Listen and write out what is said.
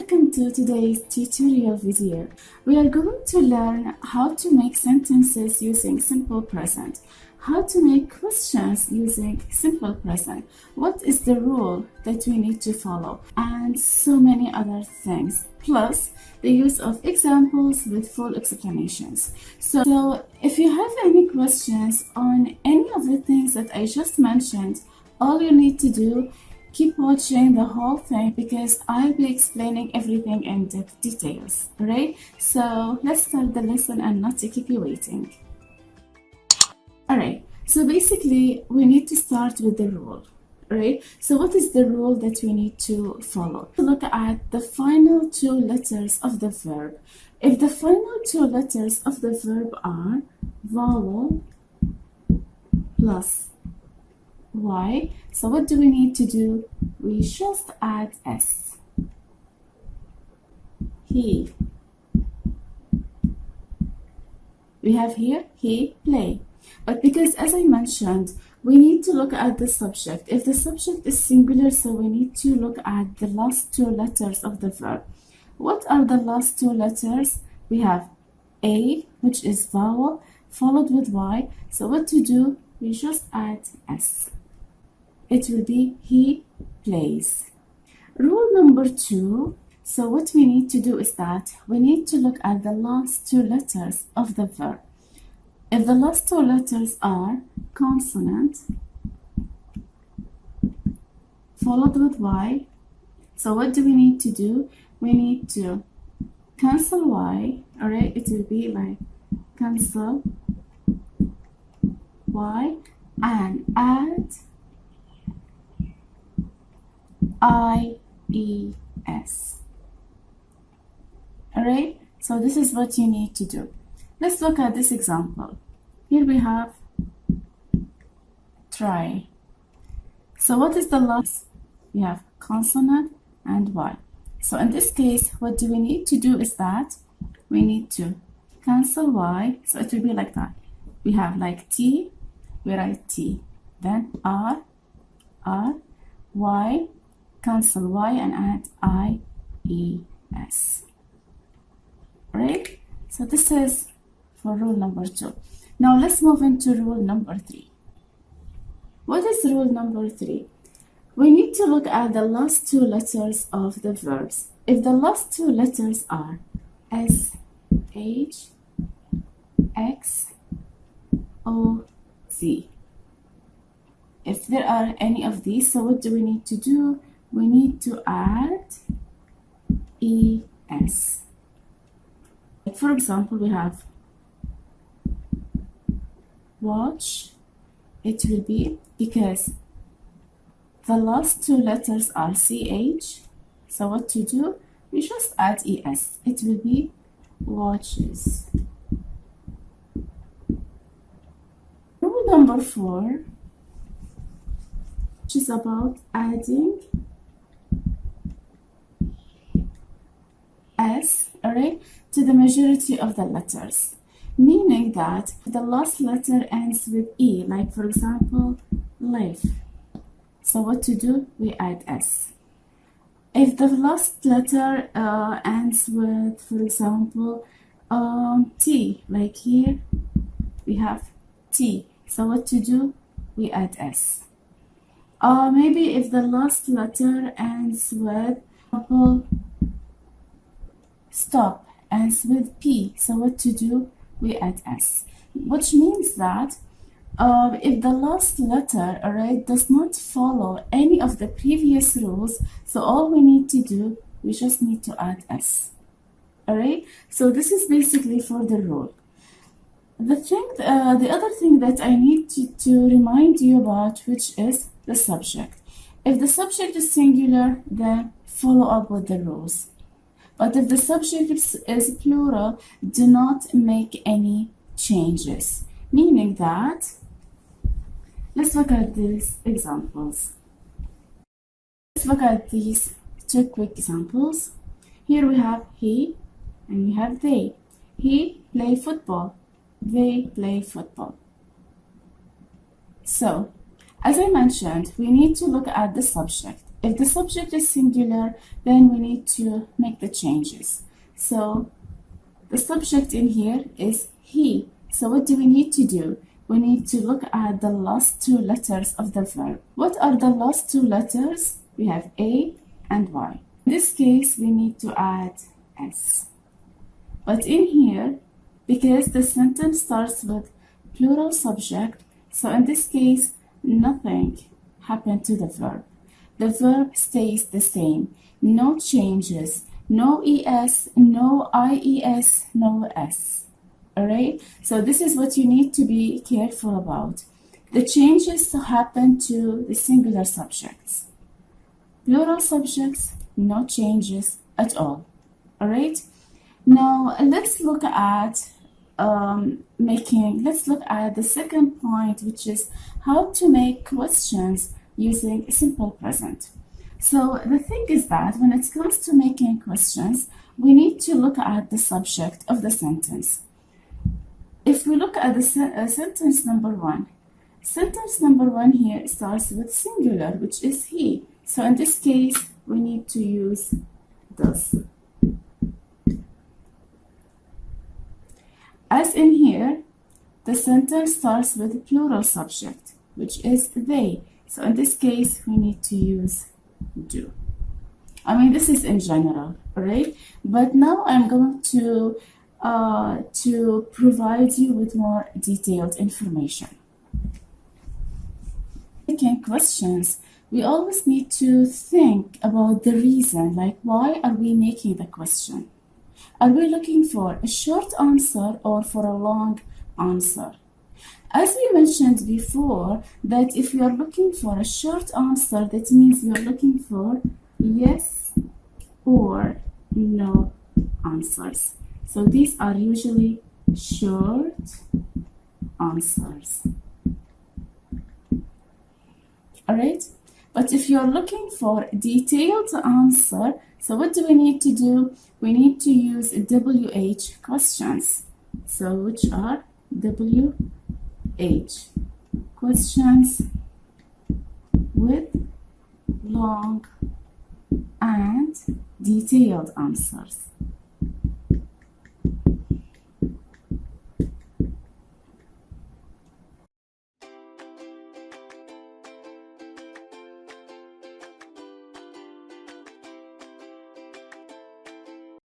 welcome to today's tutorial video. We are going to learn how to make sentences using simple present, how to make questions using simple present, what is the rule that we need to follow, and so many other things, plus the use of examples with full explanations. So if you have any questions on any of the things that I just mentioned, all you need to do, keep watching the whole thing because I'll be explaining everything in details, right? So let's start the lesson and not to keep you waiting. Alright, so basically we need to start with the rule, right? So what is the rule that we need to follow? Look at the final two letters of the verb. If the final two letters of the verb are vowel plus Y, so what do we need to do? We just add S. He. We have here, he, play. But because, as I mentioned, we need to look at the subject. If the subject is singular, so we need to look at the last two letters of the verb. What are the last two letters? We have A, which is vowel, followed with Y. So what to do? We just add S. It will be he plays. Rule number 2. So what we need to do is that we need to look at the last two letters of the verb. If the last two letters are consonant followed with Y, so what do we need to do? We need to cancel Y, alright? It will be like cancel Y and add I-E-S. Alright, so this is what you need to do. Let's look at this example. Here we have try. So what is the last? We have consonant and Y. So in this case, what do we need to do is that we need to cancel Y. So it will be like that. We have like T, we write T. Then R, Y, cancel Y and add I-E-S. Right? So this is for rule number 2. Now let's move into rule number 3. What is rule number 3? We need to look at the last two letters of the verbs. If the last two letters are S, H, X, O, Z. If there are any of these, so what do we need to do? We need to add ES. For example, we have watch. It will be because the last two letters are CH. So what to do? We just add ES. It will be watches. Rule number 4, which is about adding S, alright, to the majority of the letters, meaning that the last letter ends with E, like for example, live. So what to do? We add S. If the last letter ends with, for example, T, like here, we have T. So what to do? We add S. Maybe if the last letter ends with, for example, stop ends with P, so what to do? We add S, which means that if the last letter, alright, does not follow any of the previous rules, so all we need to do, we just need to add S. Alright, so this is basically for the rule. The other thing that I need to remind you about, which is the subject. If the subject is singular, then follow up with the rules. But if the subject is plural, do not make any changes. Meaning that, let's look at these examples. Let's look at these two quick examples. Here we have he and we have they. He play football. They play football. So, as I mentioned, we need to look at the subject. If the subject is singular, then we need to make the changes. So the subject in here is he. So what do we need to do? We need to look at the last two letters of the verb. What are the last two letters? We have A and Y. In this case, we need to add S. But in here, because the sentence starts with plural subject, so in this case, nothing happened to the verb. The verb stays the same, no changes, no ES, no IES, no S. Alright, so this is what you need to be careful about. The changes happen to the singular subjects. Plural subjects, no changes at all. Alright, now let's look at let's look at the second point, which is how to make questions using simple present. So the thing is that when it comes to making questions, we need to look at the subject of the sentence. If we look at the sentence number one here starts with singular, which is he. So in this case, we need to use does. As in here, the sentence starts with plural subject, which is they. So in this case, we need to use do. I mean, this is in general, right? But now I'm going to provide you with more detailed information. Making questions, we always need to think about the reason, like why are we making the question? Are we looking for a short answer or for a long answer? As we mentioned before, that if you are looking for a short answer, that means you're looking for yes or no answers. So these are usually short answers. Alright? But if you're looking for a detailed answer, so what do we need to do? We need to use WH questions. So which are WH questions with long and detailed answers.